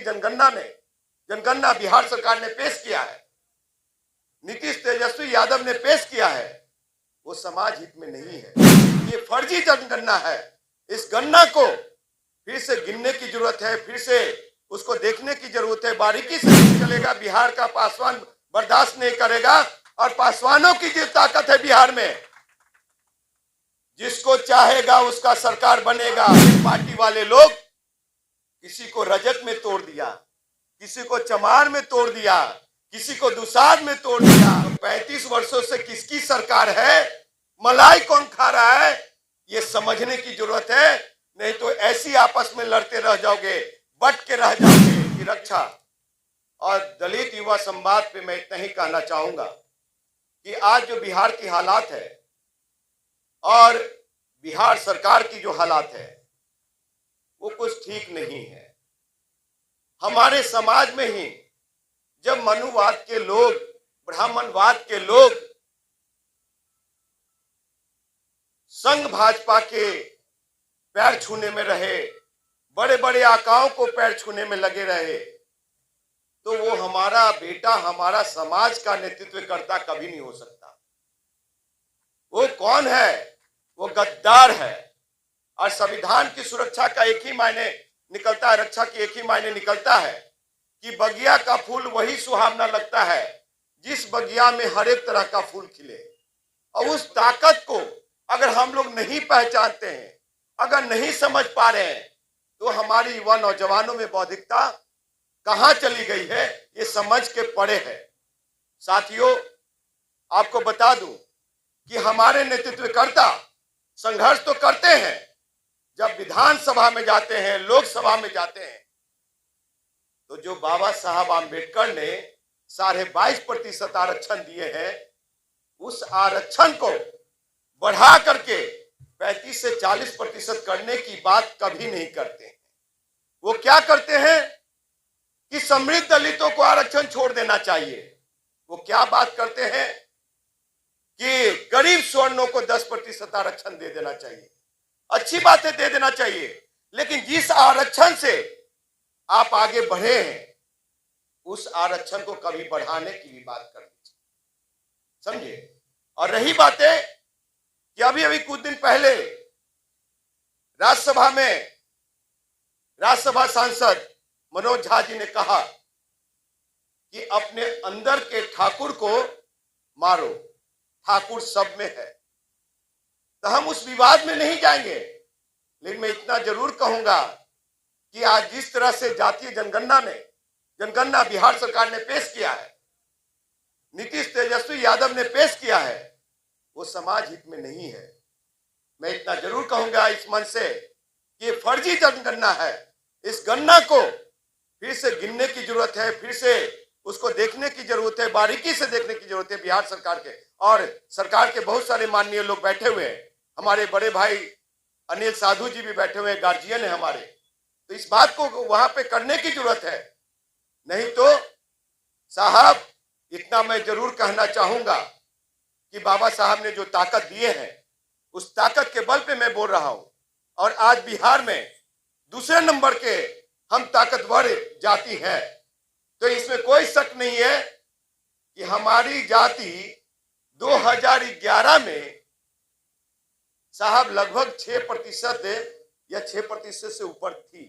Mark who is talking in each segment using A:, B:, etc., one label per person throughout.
A: जनगणना ने जनगणना बिहार सरकार ने पेश किया है, नीतीश तेजस्वी यादव ने पेश किया है, वो समाज हित में नहीं है। ये फर्जी जनगणना है। इस गणना को फिर से गिनने की जरूरत है, फिर से उसको देखने की जरूरत है। बारीकी से नहीं चलेगा, बिहार का पासवान बर्दाश्त नहीं करेगा। और पासवानों की जो ताकत है बिहार में, जिसको चाहेगा उसका सरकार बनेगा। पार्टी वाले लोग किसी को रजत में तोड़ दिया, किसी को चमार में तोड़ दिया, किसी को दुसाध में तोड़ दिया। 35 वर्षों से किसकी सरकार है, मलाई कौन खा रहा है, ये समझने की जरूरत है। नहीं तो ऐसी आपस में लड़ते रह जाओगे, बट के रह जाओगे कि रक्षा। और दलित युवा संवाद पे मैं इतना ही कहना चाहूंगा कि आज जो बिहार की हालात है और बिहार सरकार की जो हालात है वो कुछ ठीक नहीं है। हमारे समाज में ही जब मनुवाद के लोग, ब्राह्मणवाद के लोग संघ भाजपा के पैर छूने में रहे, बड़े बड़े आकाओं को पैर छूने में लगे रहे, तो वो हमारा बेटा, हमारा समाज का नेतृत्व करता कभी नहीं हो सकता। वो कौन है? वो गद्दार है। और संविधान की सुरक्षा का एक ही मायने निकलता है, रक्षा की एक ही मायने निकलता है कि बगिया का फूल वही सुहावना लगता है जिस बगिया में हर एक तरह का फूल खिले। और उस ताकत को अगर हम लोग नहीं पहचानते हैं, अगर नहीं समझ पा रहे हैं, तो हमारी युवा नौजवानों में बौद्धिकता कहां चली गई है, ये समझ के परे है। साथियों, आपको बता दूं कि हमारे नेतृत्वकर्ता संघर्ष तो करते हैं। जब विधानसभा में जाते हैं, लोकसभा में जाते हैं, तो जो बाबा साहब आंबेडकर ने 22.5% आरक्षण दिए हैं, उस आरक्षण को बढ़ा करके 35 से 40% करने की बात कभी नहीं करते हैं। वो क्या करते हैं कि समृद्ध दलितों को आरक्षण छोड़ देना चाहिए। वो क्या बात करते हैं कि गरीब सवर्णों को 10% आरक्षण दे देना चाहिए। अच्छी बात है, दे देना चाहिए, लेकिन जिस आरक्षण से आप आगे बढ़े हैं, उस आरक्षण को कभी बढ़ाने की भी बात करनी चाहिए, समझे। और रही बातें कि अभी कुछ दिन पहले राज्यसभा सांसद मनोज झा जी ने कहा कि अपने अंदर के ठाकुर को मारो, ठाकुर सब में है। तो हम उस विवाद में नहीं जाएंगे, लेकिन मैं इतना जरूर कहूंगा कि आज जिस तरह से जातीय जनगणना बिहार सरकार ने पेश किया है, नीतीश तेजस्वी यादव ने पेश किया है, वो समाज हित में नहीं है। मैं इतना जरूर कहूंगा इस मंच से कि ये फर्जी जनगणना है। इस गणना को फिर से गिनने की जरूरत है, फिर से उसको देखने की जरूरत है, बारीकी से देखने की जरूरत है बिहार सरकार के। और सरकार के बहुत सारे माननीय लोग बैठे हुए हैं, हमारे बड़े भाई अनिल साधु जी भी बैठे हुए हैं, गार्जियन है हमारे। तो इस बात को वहां पे करने की जरूरत है। नहीं तो साहब, इतना मैं जरूर कहना चाहूंगा कि बाबा साहब ने जो ताकत दिए हैं, उस ताकत के बल पे मैं बोल रहा हूं। और आज बिहार में दूसरे नंबर के हम ताकतवर जाति है, तो इसमें कोई शक नहीं है कि हमारी जाति 2011 में साहब लगभग 6% या 6% से ऊपर थी।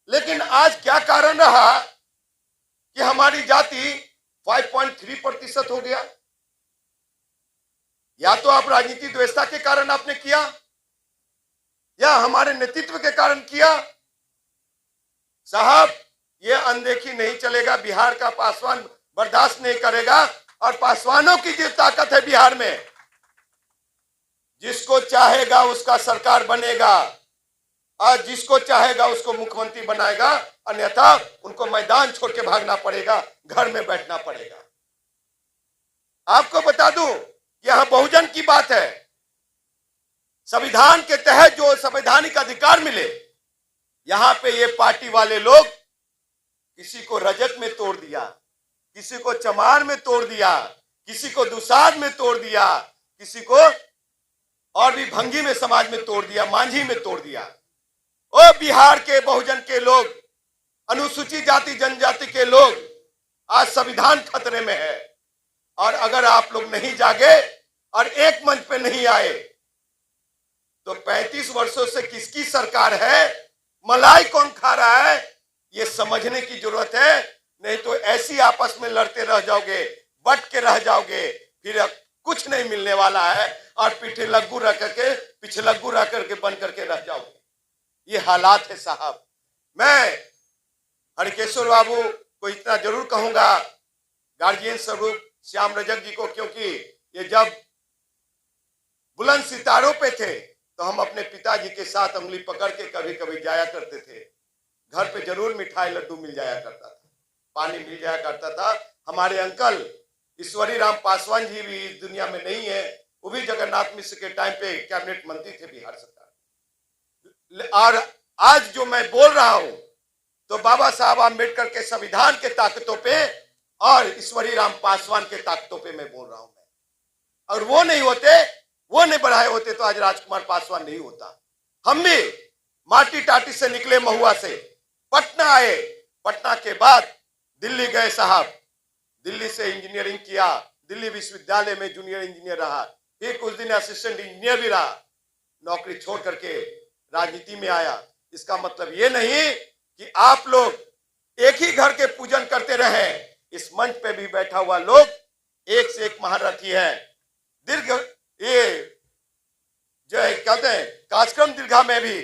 A: लेकिन आज क्या कारण रहा कि हमारी जाति 5.3% हो गया? या तो आप राजनीति द्वेषता के कारण आपने किया, या हमारे नेतृत्व के कारण किया। साहब, ये अनदेखी नहीं चलेगा। बिहार का पासवान बर्दाश्त नहीं करेगा। और पासवानों की जो ताकत है बिहार में, जिसको चाहेगा उसका सरकार बनेगा, और जिसको चाहेगा उसको मुख्यमंत्री बनाएगा। अन्यथा उनको मैदान छोड़ के भागना पड़ेगा, घर में बैठना पड़ेगा। आपको बता दूं, यहां बहुजन की बात है। संविधान के तहत जो संवैधानिक अधिकार मिले, यहां पे ये पार्टी वाले लोग किसी को रजत में तोड़ दिया, किसी को चमार में तोड़ दिया, किसी को दुसाध में तोड़ दिया, किसी को और भी भंगी में समाज में तोड़ दिया, मांझी में तोड़ दिया। ओ बिहार के बहुजन के लोग, अनुसूचित जाति जनजाति के लोग आज संविधान खतरे में है। और अगर आप लोग नहीं जागे और एक मंच पे नहीं आए तो 35 वर्षों से किसकी सरकार है, मलाई कौन खा रहा है, ये समझने की जरूरत है। नहीं तो ऐसी आपस में लड़ते रह जाओगे, बट के रह जाओगे, फिर कुछ नहीं मिलने वाला है और पीछे लग्गू रह करके पिछलग्गू रह करके बन करके रह जाओगे। ये हालात है साहब। मैं हरिकेश्वर बाबू को इतना जरूर कहूंगा, गार्जियन स्वरूप श्याम रजक जी को, क्योंकि ये जब बुलंद सितारों पे थे तो हम अपने पिताजी के साथ उंगली पकड़ के कभी कभी जाया करते थे। घर पे जरूर मिठाई लड्डू मिल जाया करता था, पानी मिल जाया करता था। हमारे अंकल ईश्वरी राम पासवान जी भी इस दुनिया में नहीं है, वो भी जगन्नाथ मिश्र के टाइम पे कैबिनेट मंत्री थे बिहार सरकार। और आज जो मैं बोल रहा हूं तो बाबा साहब आम्बेडकर के संविधान के ताकतों पे और ईश्वरी राम पासवान के ताकतों पे मैं बोल रहा हूं। मैं और वो नहीं होते, वो नहीं बढ़ाए होते तो आज राजकुमार पासवान नहीं होता। हम भी माटी टाटी से निकले, महुआ से पटना आए, पटना के बाद दिल्ली गए साहब, दिल्ली से इंजीनियरिंग किया, दिल्ली विश्वविद्यालय में जूनियर इंजीनियर रहा, फिर कुछ दिन असिस्टेंट इंजीनियर भी रहा, नौकरी छोड़ करके राजनीति में आया। इसका मतलब ये नहीं कि आप लोग एक ही घर के पूजन करते रहे। इस मंच पे भी बैठा हुआ लोग एक से एक महारथी है। दीर्घ ये जो कहते हैं कार्यक्रम दीर्घा में भी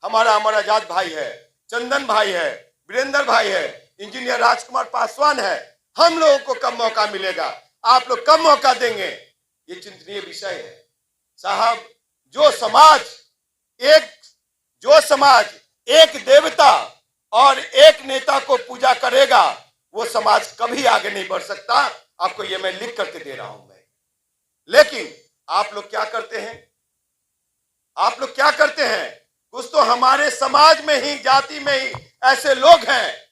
A: हमारा अमर आजाद भाई है, चंदन भाई है, वीरेंद्र भाई है, इंजीनियर राजकुमार पासवान है। हम लोगों को कब मौका मिलेगा, आप लोग कब मौका देंगे, ये चिंतनीय विषय है साहब। जो समाज एक देवता और एक नेता को पूजा करेगा, वो समाज कभी आगे नहीं बढ़ सकता। आपको ये मैं लिख करके दे रहा हूं मैं। लेकिन आप लोग क्या करते हैं, आप लोग क्या करते हैं, कुछ तो हमारे समाज में ही, जाति में ही ऐसे लोग हैं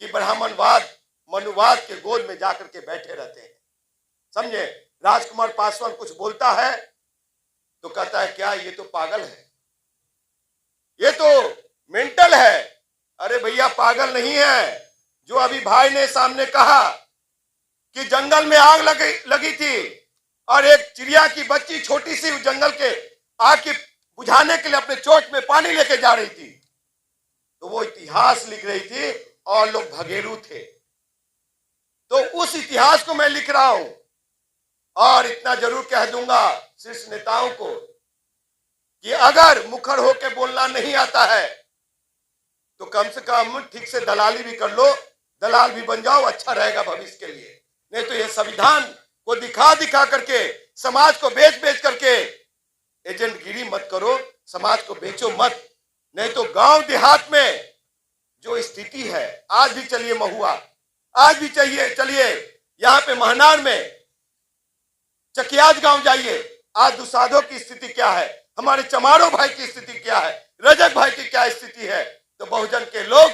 A: कि ब्राह्मणवाद मनुवाद के गोद में जाकर के बैठे रहते हैं। समझे, राजकुमार पासवान कुछ बोलता है तो कहता है क्या ये तो पागल है, ये तो मेंटल है। अरे भैया पागल नहीं है। जो अभी भाई ने सामने कहा कि जंगल में आग लगी थी और एक चिड़िया की बच्ची छोटी सी जंगल के आग की बुझाने के लिए अपने चोंच में पानी लेके जा रही थी, तो वो इतिहास लिख रही थी और लोग भगेरू थे। तो उस इतिहास को मैं लिख रहा हूं और इतना जरूर कह दूंगा शीर्ष नेताओं को कि अगर मुखर होकर बोलना नहीं आता है तो कम से कम ठीक से दलाली भी कर लो, दलाल भी बन जाओ, अच्छा रहेगा भविष्य के लिए। नहीं तो ये संविधान को दिखा करके, समाज को बेच करके एजेंट गिरी मत करो, समाज को बेचो मत। नहीं तो गांव देहात में जो स्थिति है, आज भी चलिए महुआ, आज भी चलिए यहाँ पे महनार में चकियाज गांव जाइए, आज दुसाधो की स्थिति क्या है, हमारे चमारो भाई की स्थिति क्या है, रजक भाई की क्या स्थिति है। तो बहुजन के लोग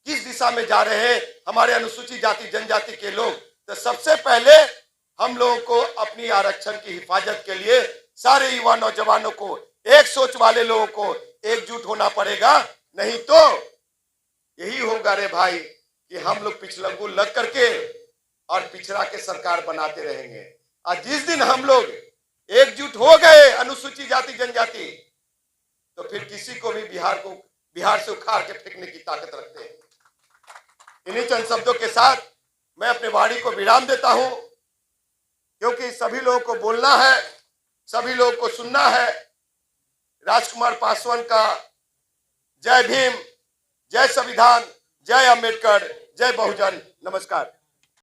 A: किस दिशा में जा रहे हैं, हमारे अनुसूचित जाति जनजाति के लोग। तो सबसे पहले हम लोगों को अपनी आरक्षण की हिफाजत के लिए सारे युवा नौजवानों को, एक सोच वाले लोगों को एकजुट होना पड़ेगा। नहीं तो यही होगा रे भाई कि हम लोग पिछलग्गू लग करके और पिछड़ा के सरकार बनाते रहेंगे। और जिस दिन हम लोग एकजुट हो गए अनुसूचित जाति जनजाति, तो फिर किसी को भी बिहार से उखाड़ के फेंकने की ताकत रखते हैं। इन्हीं चंद शब्दों के साथ मैं अपने वाणी को विराम देता हूं, क्योंकि सभी लोगों को बोलना है, सभी लोगों को सुनना है। राजकुमार पासवान का जय भीम, जय संविधान, जय अम्बेडकर, जय बहुजन। नमस्कार।